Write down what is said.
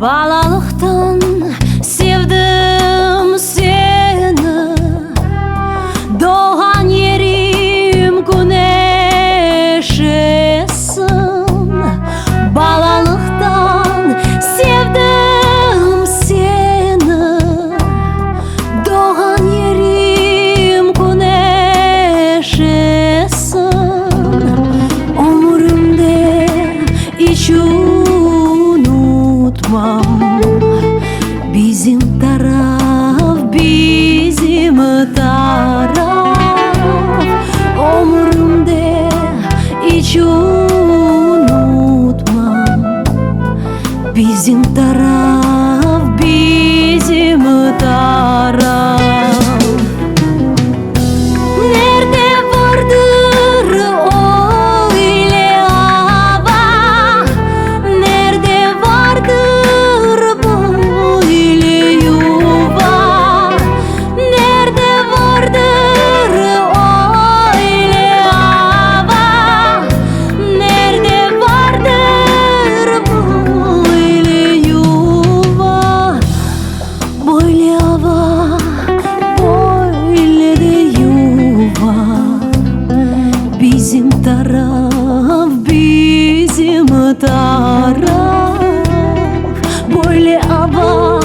Balalıktan sevdim seni, doğan yerim güneşesin. Balalıktan sevdim seni, doğan yerim güneşesin. Ömrümde hiç unutmam bizim taraf, bizim taraf. Ömrümde hiç unutmam bizim taraf, bizim taraf. Nerede vardır öyle hava, nerede vardır böyle yuva, nerede vardır öyle hava, nerede vardır böyle yuva, böyle hava, böyle de yuva. Bizim taraf, bizim taraf, böyle hava,